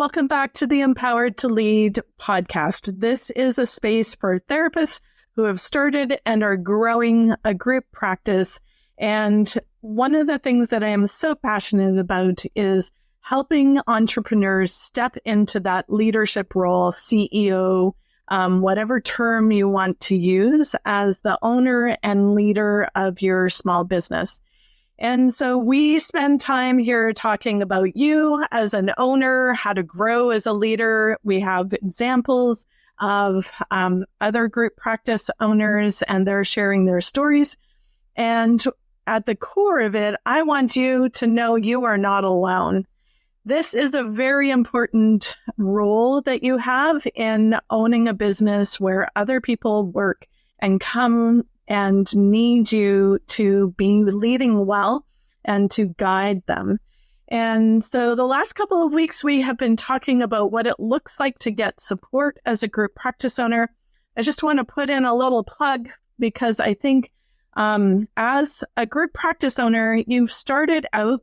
Welcome back to the Empowered to Lead podcast. This is a space for therapists who have started and are growing a group practice. And one of the things that I am so passionate about is helping entrepreneurs step into that leadership role, CEO, whatever term you want to use, as the owner and leader of your small business. And so we spend time here talking about you as an owner, how to grow as a leader. We have examples of other group practice owners, and they're sharing their stories. And at the core of it, I want you to know you are not alone. This is a very important role that you have in owning a business where other people work and come and need you to be leading well and to guide them. And so the last couple of weeks, we have been talking about what it looks like to get support as a group practice owner. I just want to put in a little plug because I think as a group practice owner, you've started out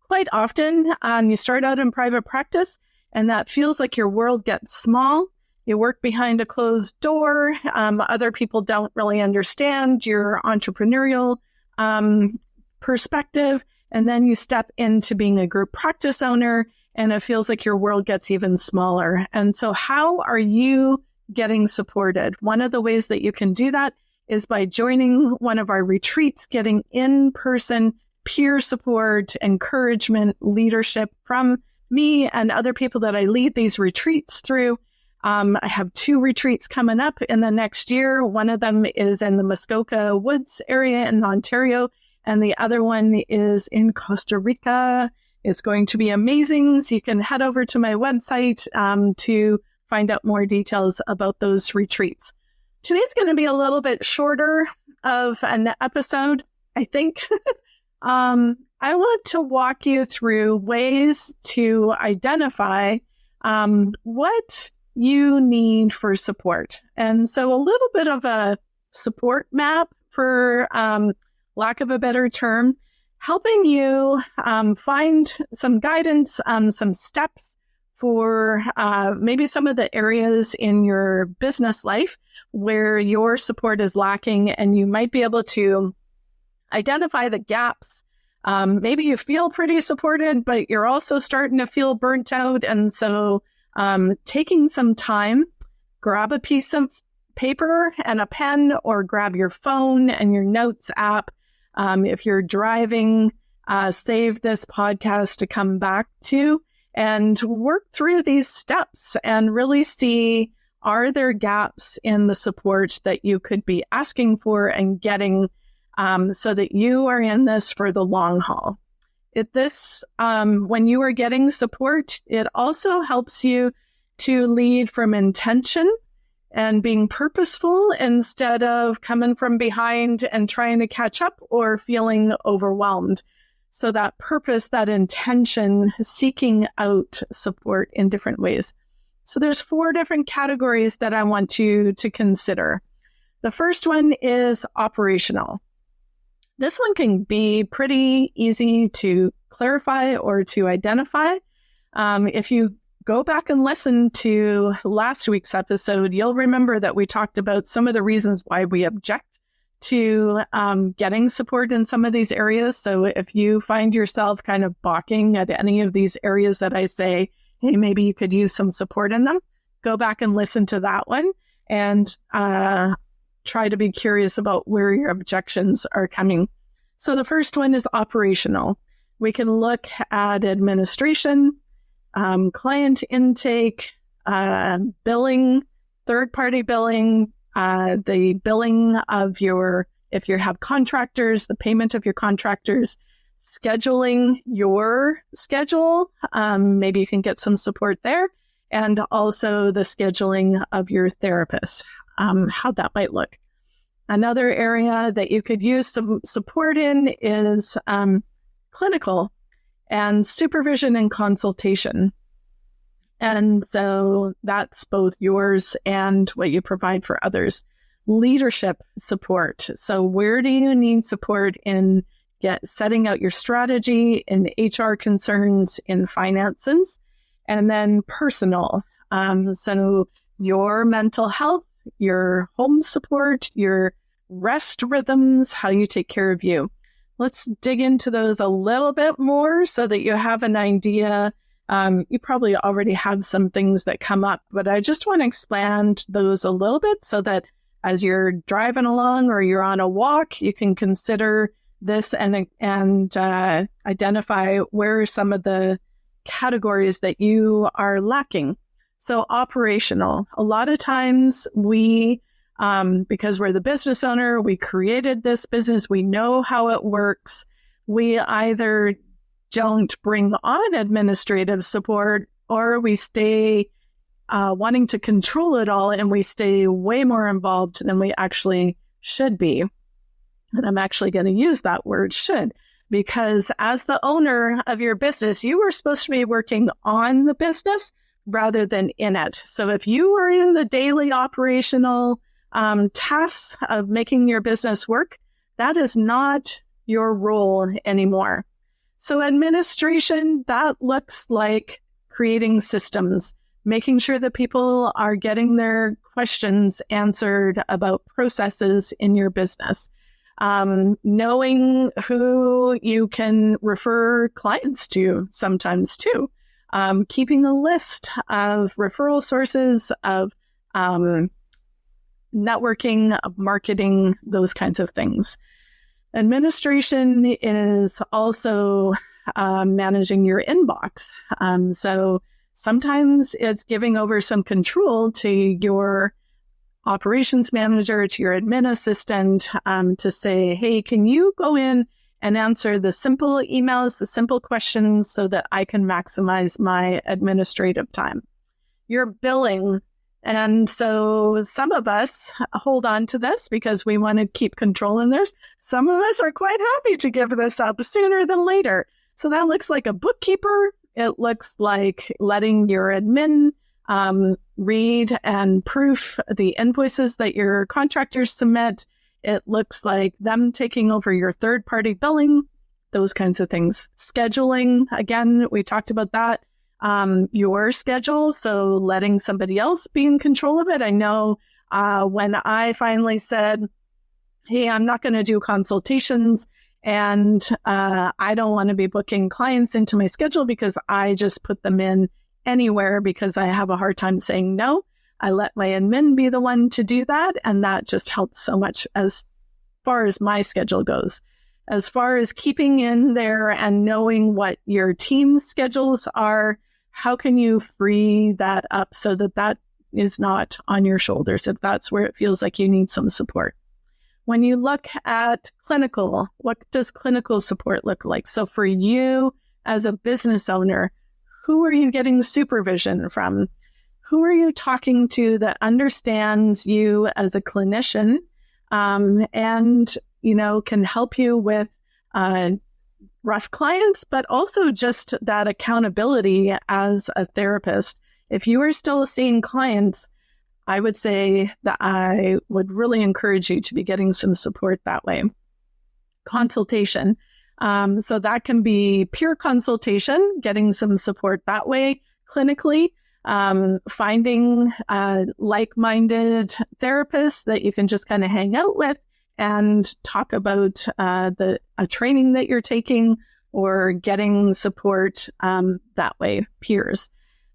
quite often. You start out in private practice, and that feels like your world gets small. You work behind a closed door. Other people don't really understand your entrepreneurial perspective. And then you step into being a group practice owner, and it feels like your world gets even smaller. And so how are you getting supported? One of the ways that you can do that is by joining one of our retreats, getting in-person peer support, encouragement, leadership from me and other people that I lead these retreats through. I have 2 retreats coming up in the next year. One of them is in the Muskoka Woods area in Ontario, and the other one is in Costa Rica. It's going to be amazing. So you can head over to my website to find out more details about those retreats. Today's going to be a little bit shorter of an episode, I think. I want to walk you through ways to identify what you need for support. And so a little bit of a support map, for lack of a better term, helping you find some guidance, some steps for maybe some of the areas in your business life where your support is lacking, and you might be able to identify the gaps. Maybe you feel pretty supported, but you're also starting to feel burnt out. And so taking some time, grab a piece of paper and a pen, or grab your phone and your notes app. If you're driving, save this podcast to come back to and work through these steps and really see, are there gaps in the support that you could be asking for and getting, so that you are in this for the long haul. When you are getting support, it also helps you to lead from intention and being purposeful instead of coming from behind and trying to catch up or feeling overwhelmed. So that purpose, that intention, seeking out support in different ways. So there's 4 different categories that I want you to consider. The first one is operational. This one can be pretty easy to clarify or to identify. If you go back and listen to last week's episode, you'll remember that we talked about some of the reasons why we object to getting support in some of these areas. So if you find yourself kind of balking at any of these areas that I say, hey, maybe you could use some support in them, go back and listen to that one and try to be curious about where your objections are coming. So the first one is operational. We can look at administration, client intake, billing, third-party billing, the billing of if you have contractors, the payment of your contractors, scheduling your schedule. Maybe you can get some support there. And also the scheduling of your therapist, how that might look. Another area that you could use some support in is clinical and supervision and consultation. And so that's both yours and what you provide for others. Leadership support. So where do you need support in setting out your strategy, in HR concerns, in finances? and then personal. So your mental health, your home support, your rest rhythms, how you take care of you. Let's dig into those a little bit more so that you have an idea. You probably already have some things that come up, but I just want to expand those a little bit so that as you're driving along or you're on a walk, you can consider this and identify where are some of the categories that you are lacking. So operational. A lot of times we, because we're the business owner, we created this business, we know how it works. We either don't bring on administrative support or we stay wanting to control it all and we stay way more involved than we actually should be. And I'm actually going to use that word should, because as the owner of your business, you were supposed to be working on the business rather than in it. So if you were in the daily operational tasks of making your business work, that is not your role anymore. So administration, that looks like creating systems, making sure that people are getting their questions answered about processes in your business. Knowing who you can refer clients to sometimes too. Keeping a list of referral sources, of networking, of marketing, those kinds of things. Administration is also managing your inbox. So sometimes it's giving over some control to your operations manager, to your admin assistant, to say, hey, can you go in and answer the simple emails, the simple questions so that I can maximize my administrative time. Your billing. And so some of us hold on to this because we want to keep control in this. Some of us are quite happy to give this up sooner than later. So that looks like a bookkeeper. It looks like letting your admin read and proof the invoices that your contractors submit. It looks like them taking over your third-party billing, those kinds of things. Scheduling, again, we talked about that. Your schedule, so letting somebody else be in control of it. I know when I finally said, hey, I'm not going to do consultations and I don't want to be booking clients into my schedule because I just put them in anywhere because I have a hard time saying no. I let my admin be the one to do that. And that just helps so much as far as my schedule goes. As far as keeping in there and knowing what your team's schedules are, how can you free that up so that that is not on your shoulders if that's where it feels like you need some support? When you look at clinical, what does clinical support look like? So for you as a business owner, who are you getting supervision from? Who are you talking to that understands you as a clinician and, you know, can help you with rough clients, but also just that accountability as a therapist? If you are still seeing clients, I would say that I would really encourage you to be getting some support that way. Consultation. So that can be peer consultation, getting some support that way clinically. Finding like-minded therapists that you can just kind of hang out with and talk about a training that you're taking or getting support that way, peers.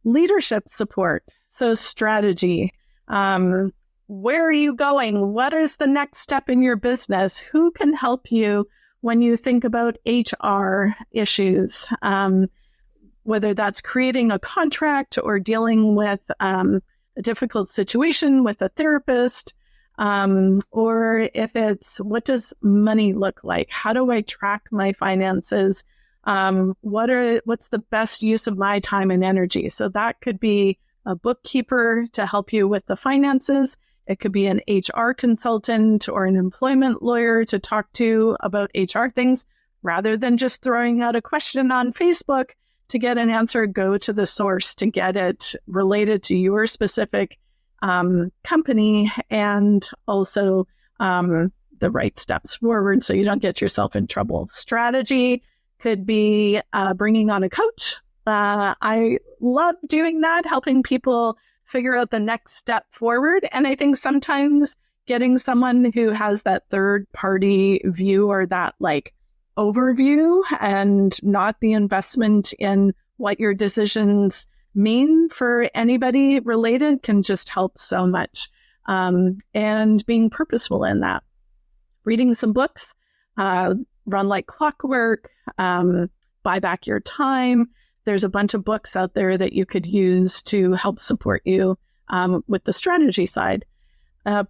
Leadership support, so strategy. Where are you going? What is the next step in your business? Who can help you when you think about HR issues? Whether that's creating a contract or dealing with a difficult situation with a therapist, or if it's what does money look like? How do I track my finances? What's the best use of my time and energy? So that could be a bookkeeper to help you with the finances. It could be an HR consultant or an employment lawyer to talk to about HR things. Rather than just throwing out a question on Facebook to get an answer, go to the source to get it related to your specific company and also the right steps forward so you don't get yourself in trouble. Strategy could be bringing on a coach I love doing that, helping people figure out the next step forward. And I think sometimes getting someone who has that third party view or that like overview and not the investment in what your decisions mean for anybody related can just help so much. And being purposeful in that. Reading some books, Run Like Clockwork, Buy Back Your Time. There's a bunch of books out there that you could use to help support you with the strategy side.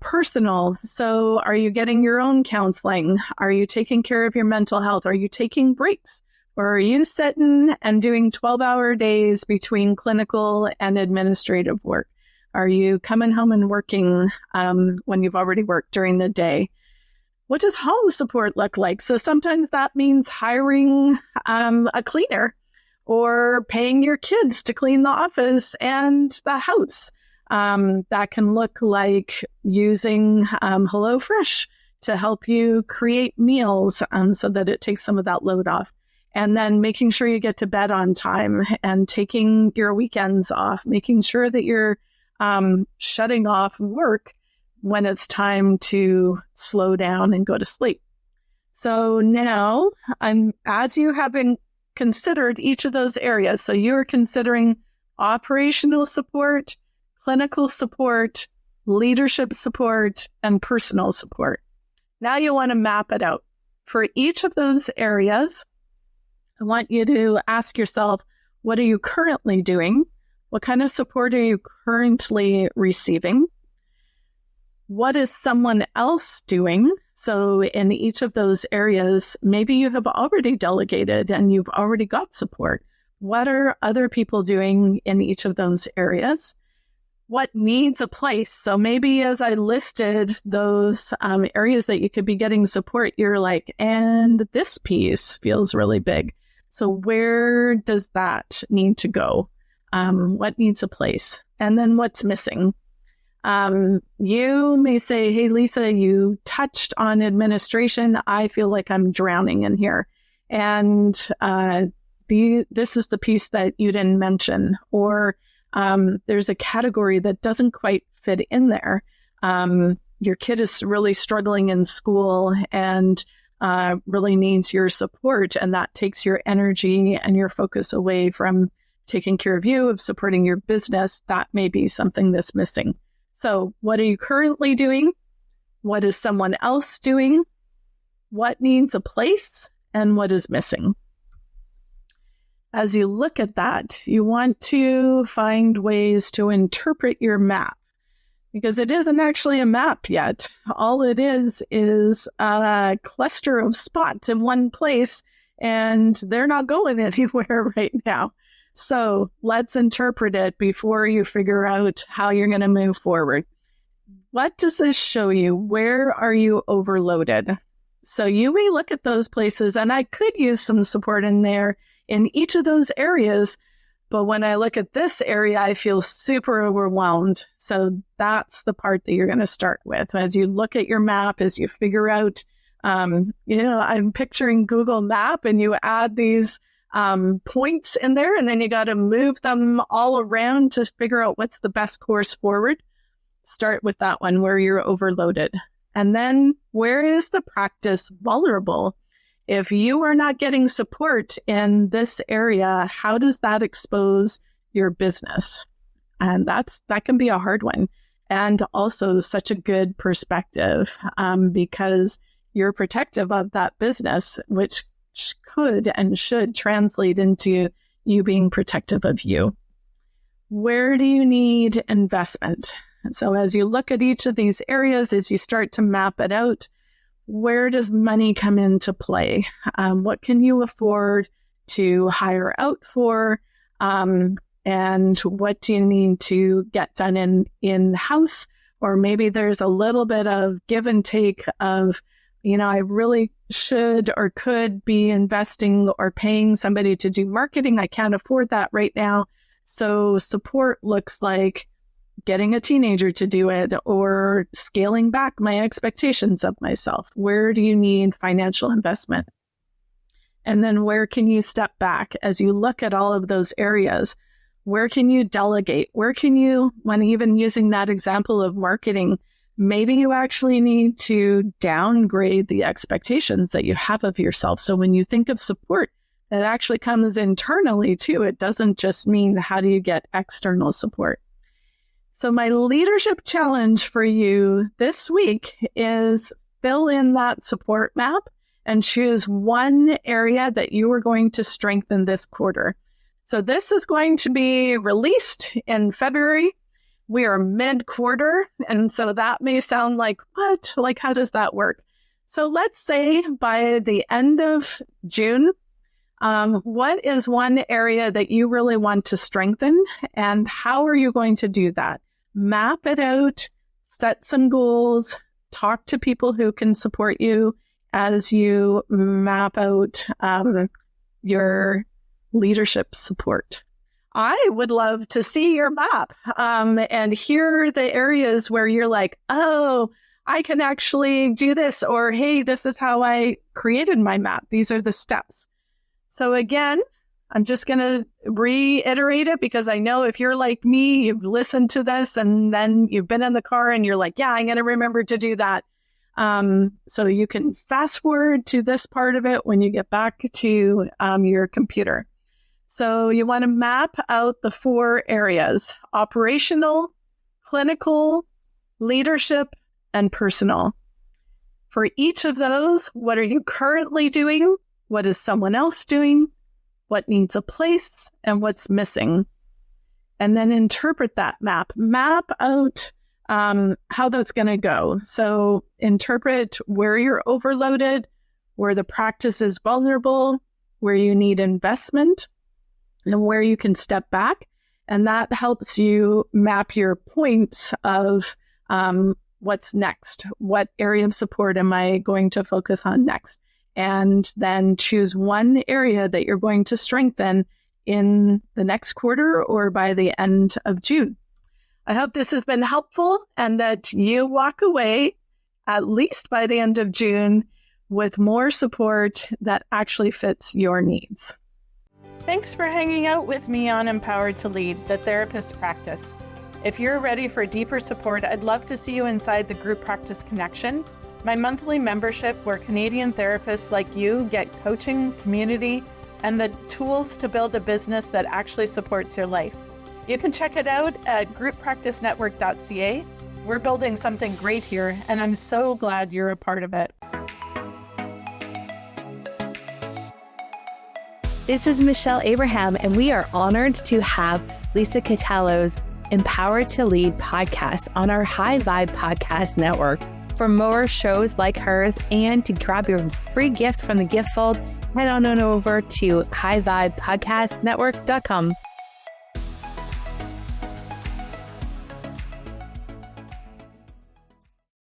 Personal. So are you getting your own counseling? Are you taking care of your mental health? Are you taking breaks? Or are you sitting and doing 12-hour days between clinical and administrative work? Are you coming home and working when you've already worked during the day? What does home support look like? So sometimes that means hiring a cleaner or paying your kids to clean the office and the house. That can look like using HelloFresh to help you create meals so that it takes some of that load off. And then making sure you get to bed on time and taking your weekends off, making sure that you're shutting off work when it's time to slow down and go to sleep. So now, as you have considered each of those areas, so you're considering operational support, clinical support, leadership support, and personal support. Now you want to map it out. For each of those areas, I want you to ask yourself, what are you currently doing? What kind of support are you currently receiving? What is someone else doing? So in each of those areas, maybe you have already delegated and you've already got support. What are other people doing in each of those areas? What needs a place? So maybe as I listed those areas that you could be getting support, you're like, and this piece feels really big. So where does that need to go? What needs a place? And then what's missing? You may say, hey, Lisa, you touched on administration. I feel like I'm drowning in here. And this is the piece that you didn't mention. Or there's a category that doesn't quite fit in there. Your kid is really struggling in school and really needs your support. And that takes your energy and your focus away from taking care of you, of supporting your business. That may be something that's missing. So what are you currently doing? What is someone else doing? What needs a place? And what is missing? As you look at that, you want to find ways to interpret your map, because it isn't actually a map yet. All it is a cluster of spots in one place, and they're not going anywhere right now. So let's interpret it before you figure out how you're going to move forward. What does this show you? Where are you overloaded? So you may look at those places, and I could use some support in there in each of those areas. But when I look at this area, I feel super overwhelmed. So that's the part that you're going to start with. As you look at your map, as you figure out, I'm picturing Google Map, and you add these points in there, and then you got to move them all around to figure out what's the best course forward. Start with that one where you're overloaded. And then where is the practice vulnerable? If you are not getting support in this area, how does that expose your business? And that can be a hard one. And also such a good perspective because you're protective of that business, which could and should translate into you being protective of you. Where do you need investment? So as you look at each of these areas, as you start to map it out, where does money come into play? What can you afford to hire out for? And what do you need to get done in-house? Or maybe there's a little bit of give and take of, I really should or could be investing or paying somebody to do marketing. I can't afford that right now. So support looks like getting a teenager to do it or scaling back my expectations of myself. Where do you need financial investment? And then where can you step back as you look at all of those areas? Where can you delegate? Where can you, when even using that example of marketing, maybe you actually need to downgrade the expectations that you have of yourself. So when you think of support, that actually comes internally too. It doesn't just mean how do you get external support. So my leadership challenge for you this week is fill in that support map and choose one area that you are going to strengthen this quarter. So this is going to be released in February. We are mid-quarter, and so that may sound like, what? Like, how does that work? So let's say by the end of June, what is one area that you really want to strengthen, and how are you going to do that? Map it out, set some goals, talk to people who can support you as you map out your leadership support. I would love to see your map and hear the areas where you're like, oh, I can actually do this, or hey, this is how I created my map. These are the steps. So again, I'm just going to reiterate it because I know if you're like me, you've listened to this and then you've been in the car and you're like, yeah, I'm going to remember to do that. So you can fast forward to this part of it when you get back to your computer. So you want to map out the 4 areas: operational, clinical, leadership, and personal. For each of those, what are you currently doing? What is someone else doing? What needs a place and what's missing? And then interpret that map. Map out how that's going to go. So interpret where you're overloaded, where the practice is vulnerable, where you need investment, and where you can step back. And that helps you map your points of what's next. What area of support am I going to focus on next? And then choose one area that you're going to strengthen in the next quarter or by the end of June. I hope this has been helpful and that you walk away, at least by the end of June, with more support that actually fits your needs. Thanks for hanging out with me on Empowered to Lead, the Therapist Practice. If you're ready for deeper support, I'd love to see you inside the Group Practice Connection, my monthly membership where Canadian therapists like you get coaching, community, and the tools to build a business that actually supports your life. You can check it out at grouppracticenetwork.ca. We're building something great here, and I'm so glad you're a part of it. This is Michelle Abraham, and we are honored to have Lisa Catallo's Empowered to Lead podcast on our High Vibe Podcast Network. For more shows like hers and to grab your free gift from the gift fold, head on over to highvibepodcastnetwork.com.